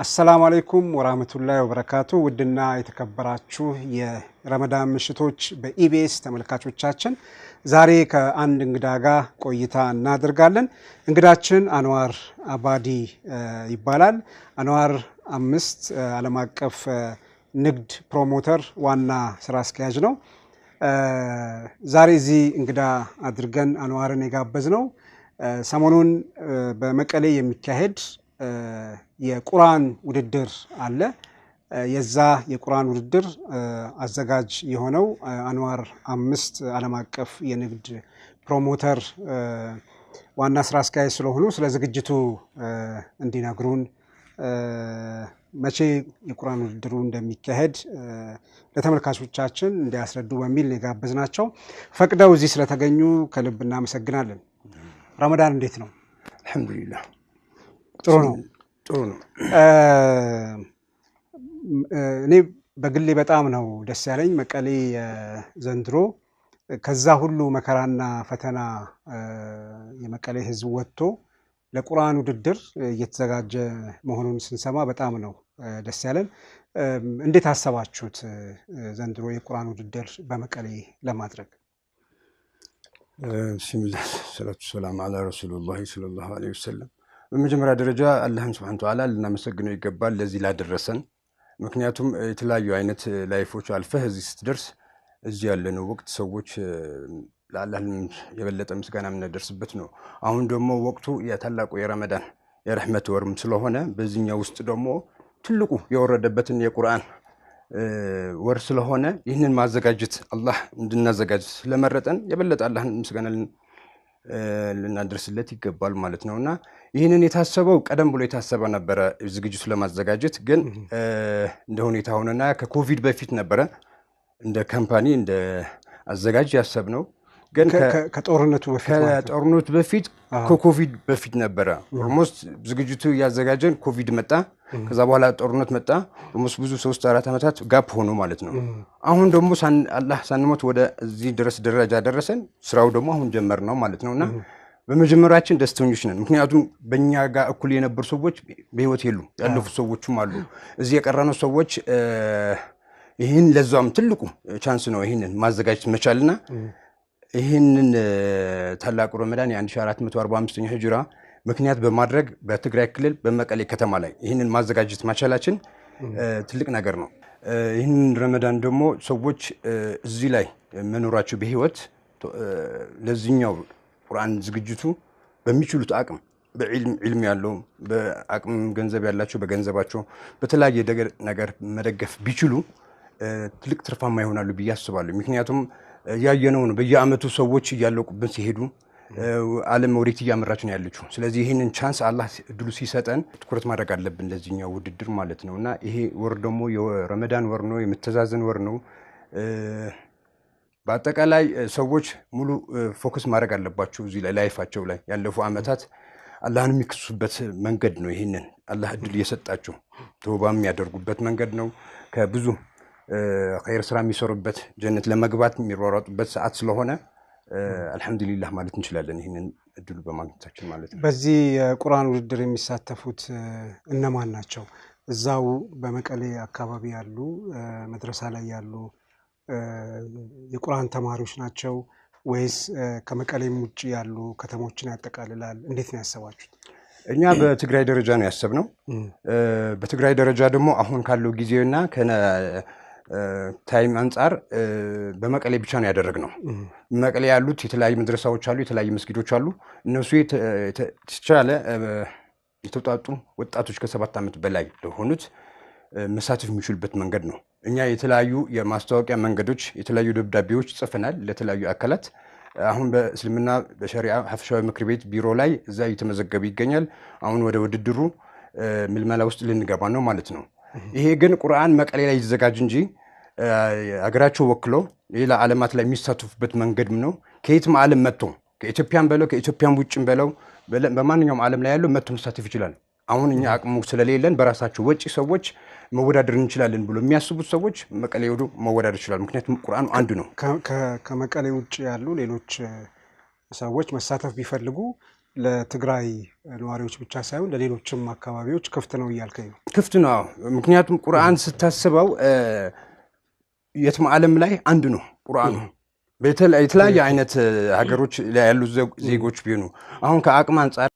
السلام عليكم ورحمة الله وبركاته ودنا የተከበራችሁ የረመዳን ምሽቶች በኢቢኤስ ተመልካቾቻችን ዛሬ ከአንድ እንግዳ ጋር ቆይታ እናደርጋለን። እንግዳችን አንዋር አባዲ ይባላል። አንዋር 5 ዓለም አቀፍ ንግድ ፕሮሞተር ዋና ስራ አስኪያጅ ነው። ዛሬ እዚህ እንግዳ አድርገን አንዋርን የጋበዝነው ሰሞኑን በመቀሌ የሚካሄድ የቁርአን ውድድር አለ። የዛ የቁርአን ውድድር አዘጋጅ የሆነው አንዋር 5 ዓለም አቀፍ የንግድ ፕሮሞተር ዋና ስራ አስኪያጅ ስለሆኑ ስለ ዝግጅቱ እንዲነግሩን መቼ የቁርአን ውድድሩ እንደሚካሄድ ለተመልካቾቻችን እንዲያስረዱ በሚል የጋበዝናቸው ፈቅደው እዚህ ስለተገኙ ከልብ እናመሰግናለን። ረመዳን እንዴት ነው? አልহামዱሊላህ ጥሩ ነው። እኔ በግሌ በጣም ነው ደስ ያለኝ መቀሌ ዘንድሮ ከዛ ሁሉ መከራና ፈተና የመቀሌ ህዝብ ወጥቶ ለቁርአን ውድድር እየተዘጋጀ መሆኑን ስንሰማ በጣም ነው ደስ ያለን። እንዴት አሰባችሁት ዘንድሮ የቁርአን ውድድር በመቀሌ ለማድረግ? ቢስሚላህ ሰላቱ ሰላም አላ ረሱላህ ሰለላሁ ዐለይሂ ወሰለም። በመጀመሪያ ደረጃ አላህን ሱብሓነሁ ወተዓላ ልናመሰግነው ይገባል ለዚህ ላደረሰን። ምክንያቱም የተለያዩ አይነት ላይፎች አልፈህ እዚህ ስትደርስ እዚህ ያለነው ወቅት ሰዎች ለአላህ የበለጠ ምስጋና የምናደርስበት ነው። አሁን ደግሞ ወቅቱ የታላቁ የረመዳን የረህመት ወርም ስለሆነ በዚህኛው ውስጥ ደግሞ ትልቁ የወረደበትን የቁርአን ወር ስለሆነ ይህንን ማዘጋጀት አላህ እንድናዘጋጅ ስለመረጠን የበለጠ አላህን ምስጋና ልናደርስለት ይገባል ማለት ነውና ይህንን የታሰበው ቀደም ብሎ የታሰበ ነበረ ዝግጅቱ ለማዘጋጀት ግን እንደ ሁኔታ ሆነና ከኮቪድ በፊት ነበረ እንደ ካምፓኒ እንደ አዘጋጅ ያሰብነው ግን ከጦርነቱ በፊት ከኮቪድ በፊት ነበረ። ኦልሞስት ዝግጅቱ ያዘጋጀን ኮቪድ መጣ። ከዛ በኋላ ጦርነት መጣ። ኦልሞስት ብዙ 3-4 አመታት ጋፕ ሆኖ ማለት ነው። አሁን ደግሞ አላህ ሳንሞት ወደ እዚህ ድረስ ደረጃ ደረሰን። ስራው ደግሞ አሁን ጀመር ነው ማለት ነውና በመጀመሪያችን ደስተኞች ነን። ምክንያቱም በእኛ ጋር እኩል የነበሩ ሰዎች በህይወት የሉም፣ ያለፉ ሰዎችም አሉ። እዚህ የቀረነው ሰዎች ይህን ለዛም ትልቁ ቻንስ ነው ይህንን ማዘጋጀት መቻልና ይህንን ታላቁ ረመዳን የ1445ኛ ሂጅራ ምክንያት በማድረግ በትግራይ ክልል በመቀሌ ከተማ ላይ ይህንን ማዘጋጀት ማቻላችን ትልቅ ነገር ነው። ይህንን ረመዳን ደግሞ ሰዎች እዚህ ላይ መኖራቸው በህይወት ለዚህኛው ቁርአን ዝግጅቱ በሚችሉት አቅም በዕልም ያለው በአቅም ገንዘብ ያላቸው በገንዘባቸው በተለያየ ነገር መደገፍ ቢችሉ ትልቅ ትርፋማ ይሆናሉ ብዬ አስባለሁ። ምክንያቱም ያየነው ነው በየአመቱ ሰዎች እያለቁብን ሲሄዱ ዓለም ወዴት እያመራች ነው ያለችው። ስለዚህ ይህንን ቻንስ አላህ እድሉ ሲሰጠን ትኩረት ማድረግ አለብን ለዚህኛው ውድድር ማለት ነውና ይሄ ወር ደግሞ የረመዳን ወር ነው፣ የመተዛዘን ወር ነው። በአጠቃላይ ሰዎች ሙሉ ፎከስ ማድረግ አለባቸው እዚህ ላይ ላይፋቸው ላይ ያለፉ አመታት አላህን የሚክሱበት መንገድ ነው። ይህንን አላህ እድል እየሰጣቸው ተውባ የሚያደርጉበት መንገድ ነው። ከብዙ ኸይር ስራ የሚሰሩበት ጀነት ለመግባት የሚሯሯጡበት ሰዓት ስለሆነ አልহামዱሊላህ ማለት እንችላለን ይህንን እድሉ በማግኘታችን ማለት ነው። በዚህ የቁርአን ውድድር የሚሳተፉት እነማን ናቸው? እዛው በመቀሌ አካባቢ ያሉ መድረሳ ላይ ያሉ የቁርአን ተማሪዎች ናቸው ወይስ ከመቀሌም ውጭ ያሉ ከተሞችን ያጠቃልላል? እንዴት ነው ያሰባችሁት? እኛ በትግራይ ደረጃ ነው ያሰብነው። በትግራይ ደረጃ ደግሞ አሁን ካለው ጊዜና ከነ ታይም አንፃር በመቀሌ ብቻ ነው ያደረግነው። መቀሌ ያሉት የተለያዩ መድረሳዎች አሉ፣ የተለያዩ መስጊዶች አሉ። እነሱ የተቻለ የተውጣጡ ወጣቶች ከ7 ዓመት በላይ ለሆኑት መሳተፍ የሚችሉበት መንገድ ነው። እኛ የተለያዩ የማስታወቂያ መንገዶች የተለያዩ ደብዳቤዎች ጽፈናል ለተለያዩ አካላት። አሁን በእስልምና በሸሪዓ ሐፍሻዊ ምክር ቤት ቢሮ ላይ እዛ እየተመዘገበ ይገኛል። አሁን ወደ ውድድሩ ምልመላ ውስጥ ልንገባ ነው ማለት ነው። ይሄ ግን ቁርአን መቀሌ ላይ ይዘጋጅ እንጂ አገራቸው ወክሎ ሌላ ዓለማት ላይ የሚሳተፉበት መንገድም ነው። ከየትም ዓለም መጥቶ ከኢትዮጵያም በለው ከኢትዮጵያም ውጭም በለው በማንኛውም ዓለም ላይ ያለው መጥቶ መሳተፍ ይችላል። አሁን እኛ አቅሙ ስለሌለን በራሳቸው ወጪ ሰዎች መወዳደር እንችላለን ብሎ የሚያስቡት ሰዎች መቀሌ ሄዶ መወዳደር ይችላል። ምክንያቱም ቁርአኑ አንድ ነው። ከመቀሌ ውጭ ያሉ ሌሎች ሰዎች መሳተፍ ቢፈልጉ ለትግራይ ነዋሪዎች ብቻ ሳይሆን ለሌሎችም አካባቢዎች ክፍት ነው እያልከኝ ነው? ክፍት ነው። ምክንያቱም ቁርአን ስታስበው የትም ዓለም ላይ አንድ ነው ቁርአኑ። የተለያየ አይነት ሀገሮች ላይ ያሉ ዜጎች ቢሆኑ አሁን ከአቅም አንጻር